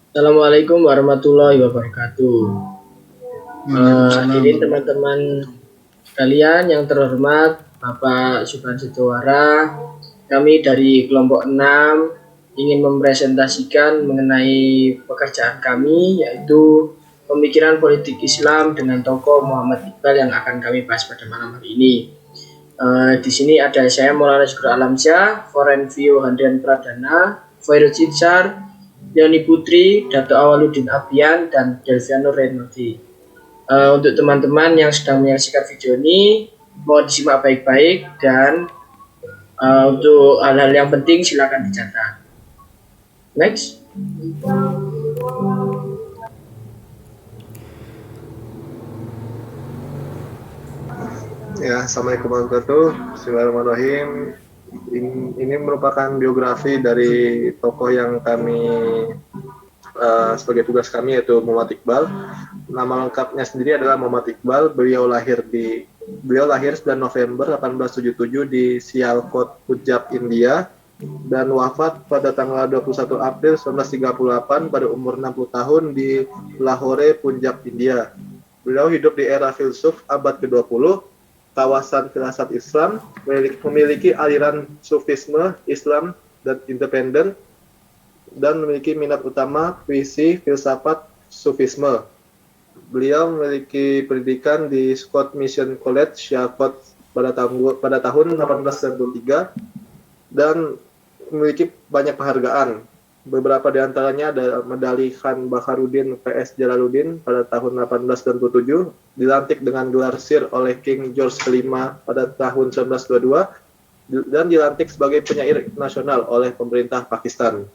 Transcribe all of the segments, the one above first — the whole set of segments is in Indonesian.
Assalamualaikum warahmatullahi wabarakatuh. Waalaikumsalam Ini teman-teman warahmatullahi wabarakatuh. sekalian yang terhormat Bapak Subhan Situara, kami dari kelompok 6 ingin mempresentasikan mengenai pekerjaan kami, yaitu pemikiran politik Islam dengan tokoh Muhammad Iqbal yang akan kami bahas pada malam hari ini. Di sini ada saya Maulana Syukur Alamsyah, Foreign View Handrian Pradana, Fairul Citsar, Leoni Putri, Dato Awaludin Abian, dan Delviano Renaldi. Untuk teman-teman yang sedang menyaksikan video ini, mohon disimak baik-baik dan untuk hal-hal yang penting silakan dicatat. Next. Ya, Assalamualaikum warahmatullahi wabarakatuh. Bismillahirrahmanirrahim. Ini merupakan biografi dari tokoh yang kami sebagai tugas kami, yaitu Muhammad Iqbal. Nama lengkapnya sendiri adalah Muhammad Iqbal. Beliau lahir 9 November 1877 di Sialkot, Punjab, India, dan wafat pada tanggal 21 April 1938 pada umur 60 tahun di Lahore, Punjab, India. Beliau hidup di era filsuf abad ke-20, kawasan firasat Islam, memiliki aliran Sufisme, Islam, dan independen, dan memiliki minat utama puisi, filsafat, Sufisme. Beliau memiliki pendidikan di Scott Mission College, Sialkot pada tahun 1893 dan memiliki banyak penghargaan. Beberapa di antaranya ada medali Khan Bakharuddin PS Jalaluddin pada tahun 1897, dilantik dengan gelar Sir oleh King George V pada tahun 1922, dan dilantik sebagai penyair nasional oleh pemerintah Pakistan.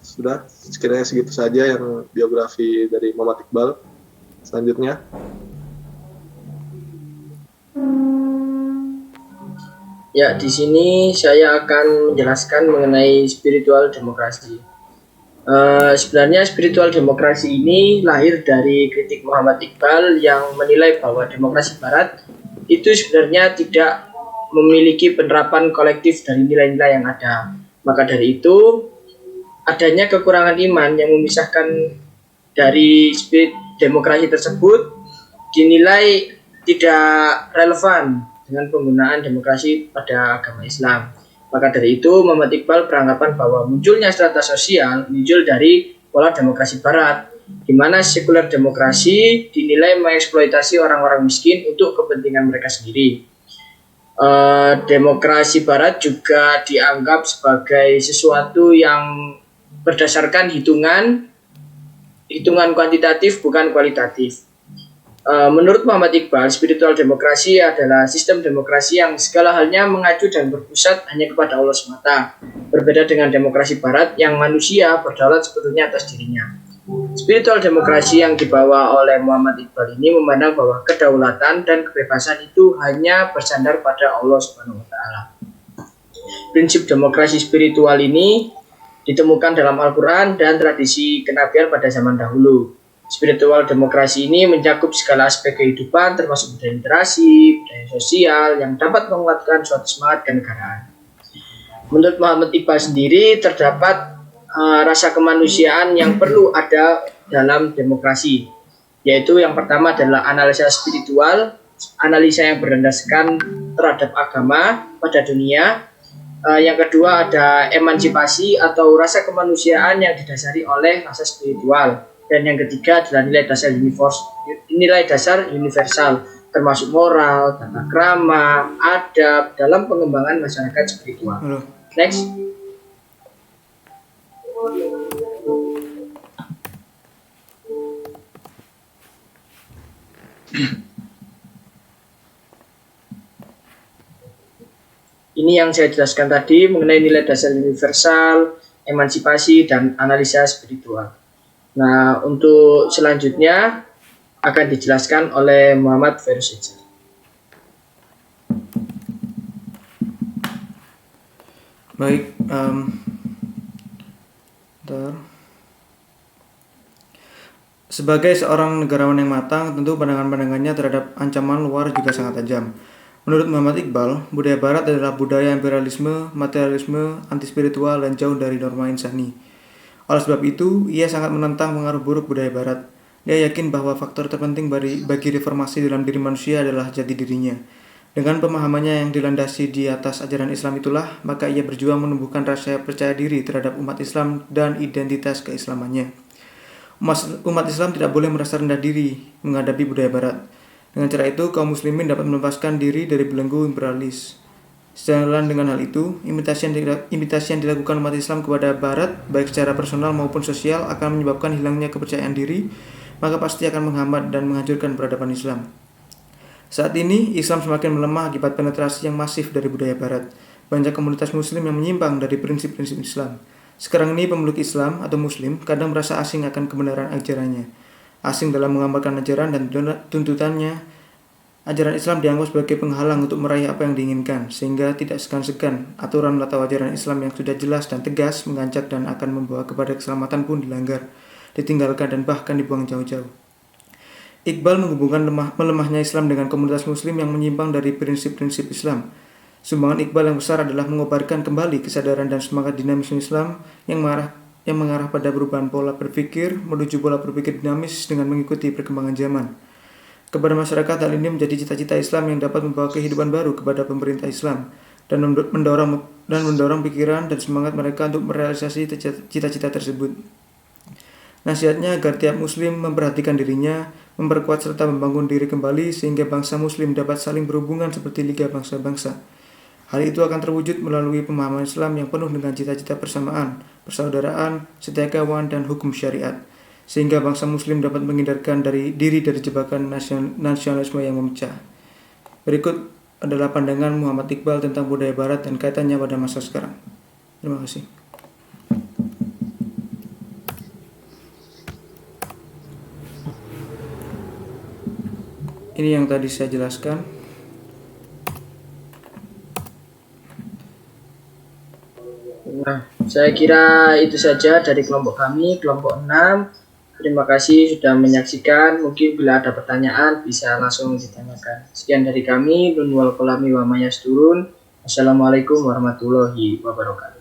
Sudah, sekiranya segitu saja yang biografi dari Muhammad Iqbal. Selanjutnya. Ya, di sini saya akan menjelaskan mengenai spiritual demokrasi. Sebenarnya spiritual demokrasi ini lahir dari kritik Muhammad Iqbal yang menilai bahwa demokrasi Barat itu sebenarnya tidak memiliki penerapan kolektif dari nilai-nilai yang ada. Maka dari itu, adanya kekurangan iman yang memisahkan dari spirit demokrasi tersebut dinilai tidak relevan dengan penggunaan demokrasi pada agama Islam. Maka dari itu, Muhammad Iqbal beranggapan bahwa munculnya strata sosial muncul dari pola demokrasi Barat, di mana sekuler demokrasi dinilai mengeksploitasi orang-orang miskin untuk kepentingan mereka sendiri. Demokrasi Barat juga dianggap sebagai sesuatu yang berdasarkan hitungan kuantitatif bukan kualitatif. Menurut Muhammad Iqbal, spiritual demokrasi adalah sistem demokrasi yang segala halnya mengacu dan berpusat hanya kepada Allah semata. Berbeda dengan demokrasi Barat yang manusia berdaulat sepenuhnya atas dirinya. Spiritual demokrasi yang dibawa oleh Muhammad Iqbal ini memandang bahwa kedaulatan dan kebebasan itu hanya bersandar pada Allah Subhanahu wa taala. Prinsip demokrasi spiritual ini ditemukan dalam Al-Quran dan tradisi kenabian pada zaman dahulu. Spiritual demokrasi ini mencakup segala aspek kehidupan termasuk budaya literasi, budaya sosial yang dapat menguatkan suatu semangat kenegaraan. Menurut Muhammad Iqbal sendiri terdapat rasa kemanusiaan yang perlu ada dalam demokrasi, yaitu yang pertama adalah analisa spiritual, analisa yang berdasarkan terhadap agama pada dunia. Yang kedua ada emansipasi atau rasa kemanusiaan yang didasari oleh rasa spiritual. Dan yang ketiga adalah nilai dasar universal termasuk moral, tata krama, adab dalam pengembangan masyarakat spiritual. Halo. Next. Ini yang saya jelaskan tadi mengenai nilai dasar universal, emansipasi, dan analisa spiritual. Nah, untuk selanjutnya akan dijelaskan oleh Muhammad Fairul Citsar. Baik, sebagai seorang negarawan yang matang, tentu pandangan-pandangannya terhadap ancaman luar juga sangat tajam. Menurut Muhammad Iqbal, budaya Barat adalah budaya imperialisme, materialisme, anti-spiritual, dan jauh dari norma insani. Oleh sebab itu, ia sangat menentang pengaruh buruk budaya Barat. Dia yakin bahwa faktor terpenting bagi reformasi dalam diri manusia adalah jati dirinya. Dengan pemahamannya yang dilandasi di atas ajaran Islam itulah, maka ia berjuang menumbuhkan rasa percaya diri terhadap umat Islam dan identitas keislamannya. Umat Islam tidak boleh merasa rendah diri menghadapi budaya Barat. Dengan cara itu, kaum muslimin dapat melepaskan diri dari belenggu imperialis. Sejalan dengan hal itu, imitasi yang dilakukan umat Islam kepada Barat, baik secara personal maupun sosial, akan menyebabkan hilangnya kepercayaan diri, maka pasti akan menghambat dan menghancurkan peradaban Islam. Saat ini, Islam semakin melemah akibat penetrasi yang masif dari budaya Barat. Banyak komunitas Muslim yang menyimpang dari prinsip-prinsip Islam. Sekarang ini pemeluk Islam atau Muslim kadang merasa asing akan kebenaran ajarannya. Asing dalam mengamalkan ajaran dan tuntutannya. Ajaran Islam dianggap sebagai penghalang untuk meraih apa yang diinginkan, sehingga tidak segan-segan aturan atau ajaran Islam yang sudah jelas dan tegas mengancam dan akan membawa kepada keselamatan pun dilanggar, ditinggalkan dan bahkan dibuang jauh-jauh. Iqbal menghubungkan melemahnya Islam dengan komunitas Muslim yang menyimpang dari prinsip-prinsip Islam. Sumbangan Iqbal yang besar adalah mengobarkan kembali kesadaran dan semangat dinamisme Islam yang mengarah pada perubahan pola berpikir menuju pola berpikir dinamis dengan mengikuti perkembangan zaman. Kepada masyarakat, hal ini menjadi cita-cita Islam yang dapat membawa kehidupan baru kepada pemerintah Islam dan mendorong pikiran dan semangat mereka untuk merealisasi cita-cita tersebut. Nasihatnya agar tiap Muslim memperhatikan dirinya, memperkuat serta membangun diri kembali sehingga bangsa Muslim dapat saling berhubungan seperti Liga Bangsa-Bangsa. Hal itu akan terwujud melalui pemahaman Islam yang penuh dengan cita-cita persamaan, persaudaraan, setia kawan, dan hukum syariat, sehingga bangsa Muslim dapat menghindarkan diri dari jebakan nasionalisme yang memecah. Berikut adalah pandangan Muhammad Iqbal tentang budaya Barat dan kaitannya pada masa sekarang. Terima kasih. Ini yang tadi saya jelaskan. Nah, saya kira itu saja dari kelompok kami, kelompok 6. Terima kasih sudah menyaksikan. Mungkin bila ada pertanyaan bisa langsung ditanyakan. Sekian dari kami. Nun wal qalami wa mayasturun. Assalamualaikum warahmatullahi wabarakatuh.